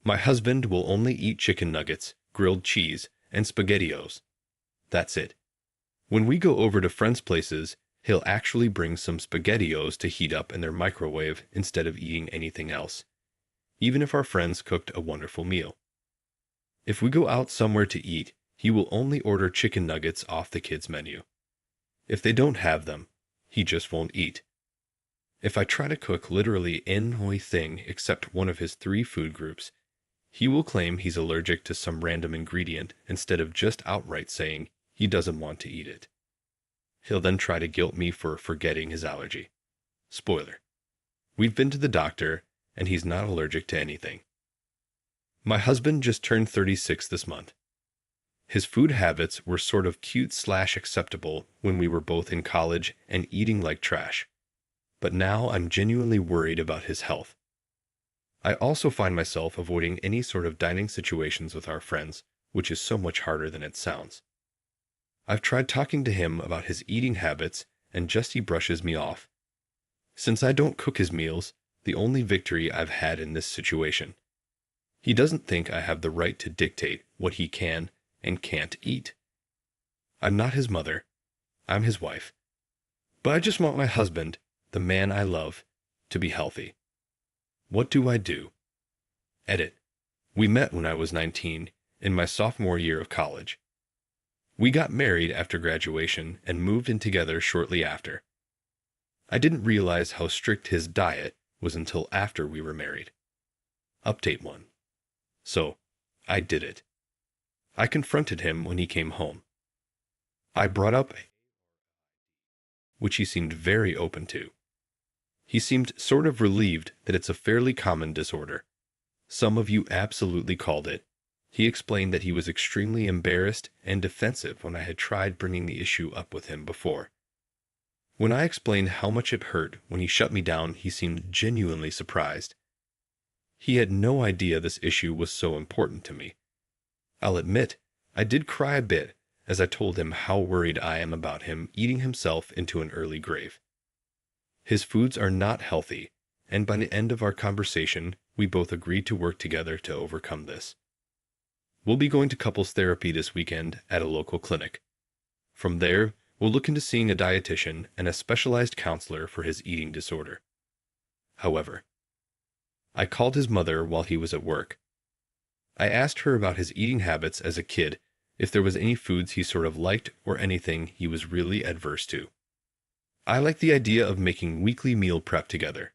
My husband will only eat chicken nuggets, grilled cheese, and SpaghettiOs. That's it. When we go over to friends' places, he'll actually bring some SpaghettiOs to heat up in their microwave instead of eating anything else, even if our friends cooked a wonderful meal. If we go out somewhere to eat, he will only order chicken nuggets off the kids' menu. If they don't have them, he just won't eat. If I try to cook literally any thing except one of his 3 food groups, he will claim he's allergic to some random ingredient instead of just outright saying he doesn't want to eat it. He'll then try to guilt me for forgetting his allergy. Spoiler: we've been to the doctor, and he's not allergic to anything. My husband just turned 36 this month. His food habits were sort of cute/acceptable when we were both in college and eating like trash. But now I'm genuinely worried about his health. I also find myself avoiding any sort of dining situations with our friends, which is so much harder than it sounds. I've tried talking to him about his eating habits, and he brushes me off. Since I don't cook his meals, the only victory I've had in this situation. He doesn't think I have the right to dictate what he can and can't eat. I'm not his mother. I'm his wife. But I just want my husband, the man I love, to be healthy. What do I do? Edit. We met when I was 19, in my sophomore year of college. We got married after graduation and moved in together shortly after. I didn't realize how strict his diet was until after we were married. Update 1. So, I did it. I confronted him when he came home. I brought up which he seemed very open to. He seemed sort of relieved that it's a fairly common disorder. Some of you absolutely called it. He explained that he was extremely embarrassed and defensive when I had tried bringing the issue up with him before. When I explained how much it hurt when he shut me down, he seemed genuinely surprised. He had no idea this issue was so important to me. I'll admit, I did cry a bit as I told him how worried I am about him eating himself into an early grave. His foods are not healthy, and by the end of our conversation, we both agreed to work together to overcome this. We'll be going to couples therapy this weekend at a local clinic. From there, we'll look into seeing a dietitian and a specialized counselor for his eating disorder. However, I called his mother while he was at work. I asked her about his eating habits as a kid, if there was any foods he sort of liked or anything he was really adverse to. I like the idea of making weekly meal prep together,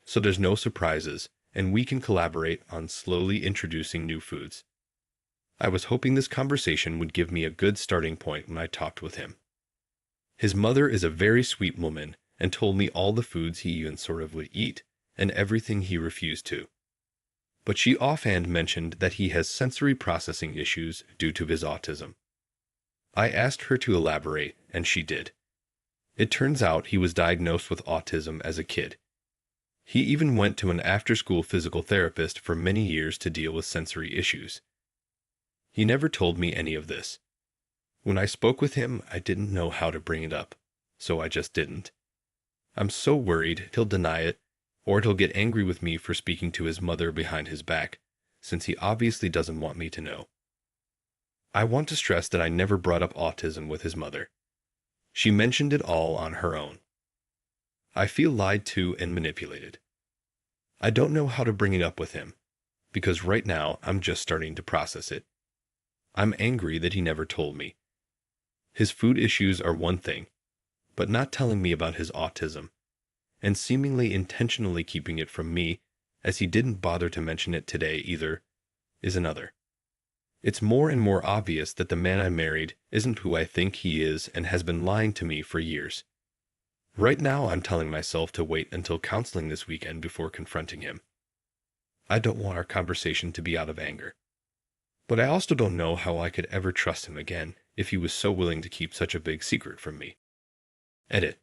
so there's no surprises and we can collaborate on slowly introducing new foods. I was hoping this conversation would give me a good starting point when I talked with him. His mother is a very sweet woman and told me all the foods he even sort of would eat and everything he refused to. But she offhand mentioned that he has sensory processing issues due to his autism. I asked her to elaborate, and she did. It turns out he was diagnosed with autism as a kid. He even went to an after-school physical therapist for many years to deal with sensory issues. He never told me any of this. When I spoke with him, I didn't know how to bring it up, so I just didn't. I'm so worried he'll deny it, or he'll get angry with me for speaking to his mother behind his back, since he obviously doesn't want me to know. I want to stress that I never brought up autism with his mother. She mentioned it all on her own. I feel lied to and manipulated. I don't know how to bring it up with him, because right now I'm just starting to process it. I'm angry that he never told me. His food issues are one thing, but not telling me about his autism, and seemingly intentionally keeping it from me, as he didn't bother to mention it today either, is another. It's more and more obvious that the man I married isn't who I think he is and has been lying to me for years. Right now I'm telling myself to wait until counseling this weekend before confronting him. I don't want our conversation to be out of anger. But I also don't know how I could ever trust him again if he was so willing to keep such a big secret from me. Edit.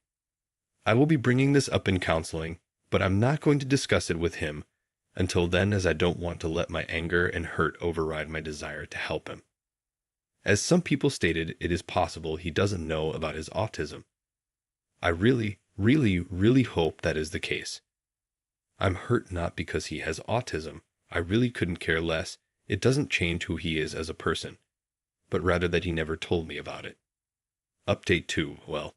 I will be bringing this up in counseling, but I'm not going to discuss it with him until then, as I don't want to let my anger and hurt override my desire to help him. As some people stated, it is possible he doesn't know about his autism. I really, really, really hope that is the case. I'm hurt not because he has autism, I really couldn't care less. It doesn't change who he is as a person, but rather that he never told me about it. Update 2, well,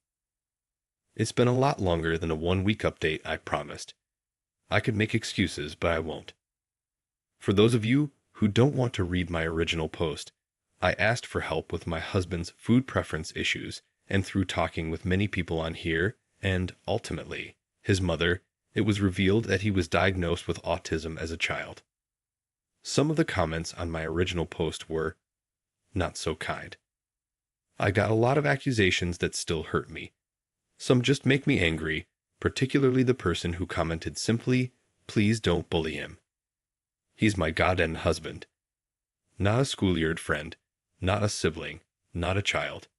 it's been a lot longer than a 1-week update I promised. I could make excuses, but I won't. For those of you who don't want to read my original post, I asked for help with my husband's food preference issues, and through talking with many people on here, and, ultimately, his mother, it was revealed that he was diagnosed with autism as a child. Some of the comments on my original post were not so kind. I got a lot of accusations that still hurt me. Some just make me angry, particularly the person who commented simply, "Please don't bully him. He's my goddamn husband. Not a schoolyard friend, not a sibling, not a child.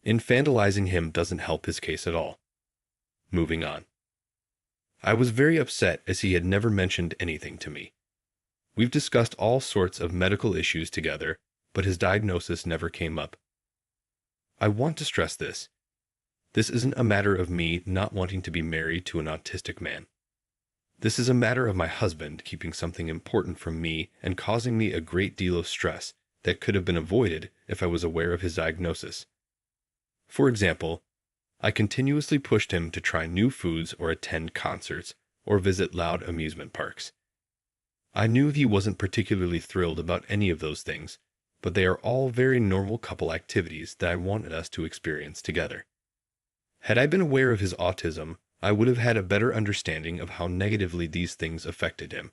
Infantilizing him doesn't help his case at all." Moving on. I was very upset as he had never mentioned anything to me. We've discussed all sorts of medical issues together, but his diagnosis never came up. I want to stress this. This isn't a matter of me not wanting to be married to an autistic man. This is a matter of my husband keeping something important from me and causing me a great deal of stress that could have been avoided if I was aware of his diagnosis. For example, I continuously pushed him to try new foods or attend concerts or visit loud amusement parks. I knew he wasn't particularly thrilled about any of those things, but they are all very normal couple activities that I wanted us to experience together. Had I been aware of his autism, I would have had a better understanding of how negatively these things affected him,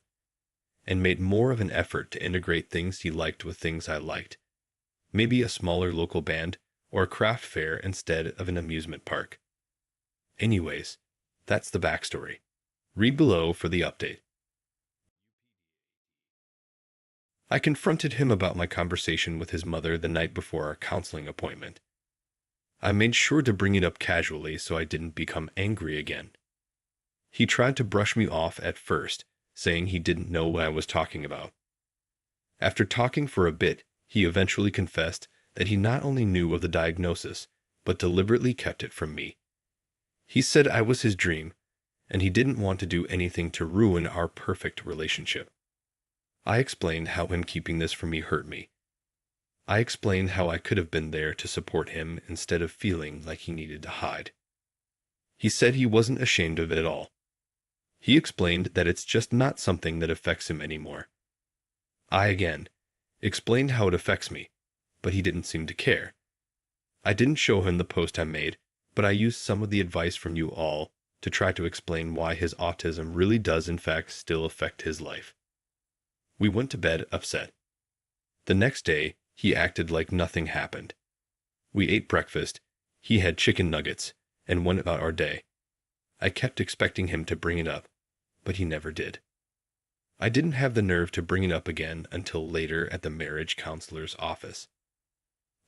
and made more of an effort to integrate things he liked with things I liked. Maybe a smaller local band or a craft fair instead of an amusement park. Anyways, that's the backstory. Read below for the update. I confronted him about my conversation with his mother the night before our counseling appointment. I made sure to bring it up casually so I didn't become angry again. He tried to brush me off at first, saying he didn't know what I was talking about. After talking for a bit, he eventually confessed that he not only knew of the diagnosis, but deliberately kept it from me. He said I was his dream, and he didn't want to do anything to ruin our perfect relationship. I explained how him keeping this from me hurt me. I explained how I could have been there to support him instead of feeling like he needed to hide. He said he wasn't ashamed of it at all. He explained that it's just not something that affects him anymore. I again explained how it affects me, but he didn't seem to care. I didn't show him the post I made, but I used some of the advice from you all to try to explain why his autism really does in fact still affect his life. We went to bed upset. The next day, he acted like nothing happened. We ate breakfast, he had chicken nuggets, and went about our day. I kept expecting him to bring it up, but he never did. I didn't have the nerve to bring it up again until later at the marriage counselor's office.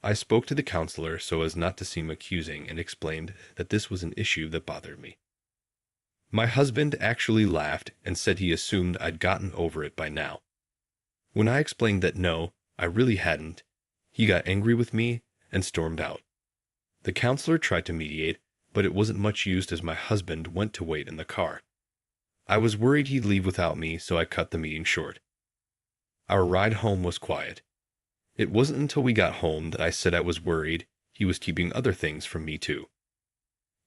I spoke to the counselor so as not to seem accusing and explained that this was an issue that bothered me. My husband actually laughed and said he assumed I'd gotten over it by now. When I explained that no, I really hadn't, he got angry with me and stormed out. The counselor tried to mediate, but it wasn't much used as my husband went to wait in the car. I was worried he'd leave without me, so I cut the meeting short. Our ride home was quiet. It wasn't until we got home that I said I was worried he was keeping other things from me too.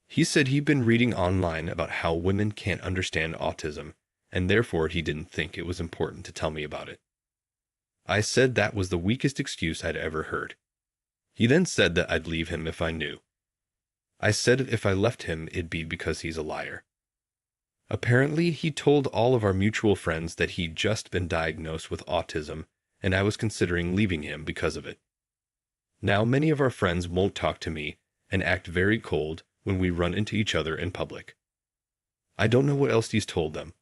He said he'd been reading online about how women can't understand autism, and therefore he didn't think it was important to tell me about it. I said that was the weakest excuse I'd ever heard. He then said that I'd leave him if I knew. I said if I left him, it'd be because he's a liar. Apparently, he told all of our mutual friends that he'd just been diagnosed with autism, and I was considering leaving him because of it. Now, many of our friends won't talk to me and act very cold when we run into each other in public. I don't know what else he's told them,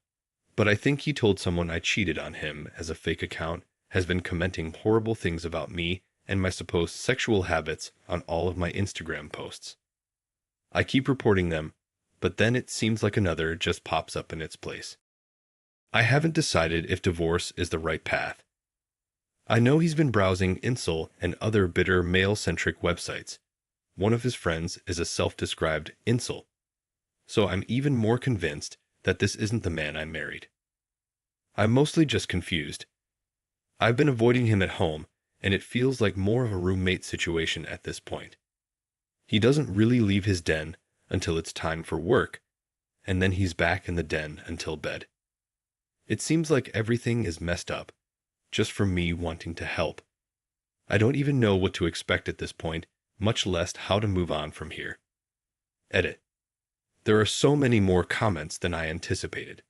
but I think he told someone I cheated on him as a fake account has been commenting horrible things about me and my supposed sexual habits on all of my Instagram posts. I keep reporting them, but then it seems like another just pops up in its place. I haven't decided if divorce is the right path. I know he's been browsing incel and other bitter male-centric websites. One of his friends is a self-described incel, so I'm even more convinced that this isn't the man I married. I'm mostly just confused. I've been avoiding him at home, and it feels like more of a roommate situation at this point. He doesn't really leave his den until it's time for work, and then he's back in the den until bed. It seems like everything is messed up, just for me wanting to help. I don't even know what to expect at this point, much less how to move on from here. Edit. There are so many more comments than I anticipated.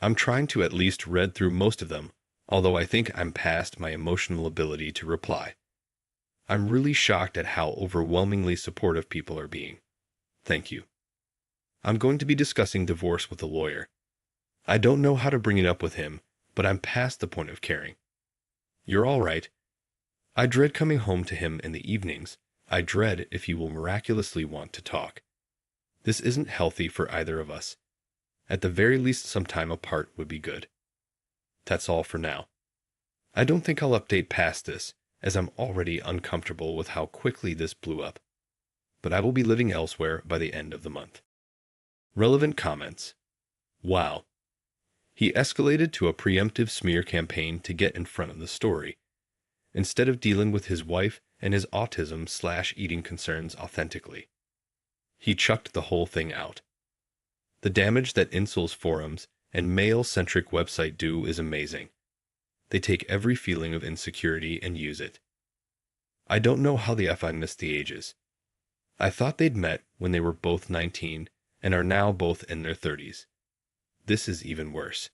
I'm trying to at least read through most of them, although I think I'm past my emotional ability to reply. I'm really shocked at how overwhelmingly supportive people are being. Thank you. I'm going to be discussing divorce with a lawyer. I don't know how to bring it up with him, but I'm past the point of caring. You're all right. I dread coming home to him in the evenings. I dread if he will miraculously want to talk. This isn't healthy for either of us. At the very least, some time apart would be good. That's all for now. I don't think I'll update past this, as I'm already uncomfortable with how quickly this blew up. But I will be living elsewhere by the end of the month. Relevant comments. Wow. He escalated to a preemptive smear campaign to get in front of the story, instead of dealing with his wife and his autism/eating concerns authentically. He chucked the whole thing out. The damage that incels forums and male-centric website do is amazing. They take every feeling of insecurity and use it. I don't know how the F I missed the ages. I thought they'd met when they were both 19 and are now both in their 30s. This is even worse.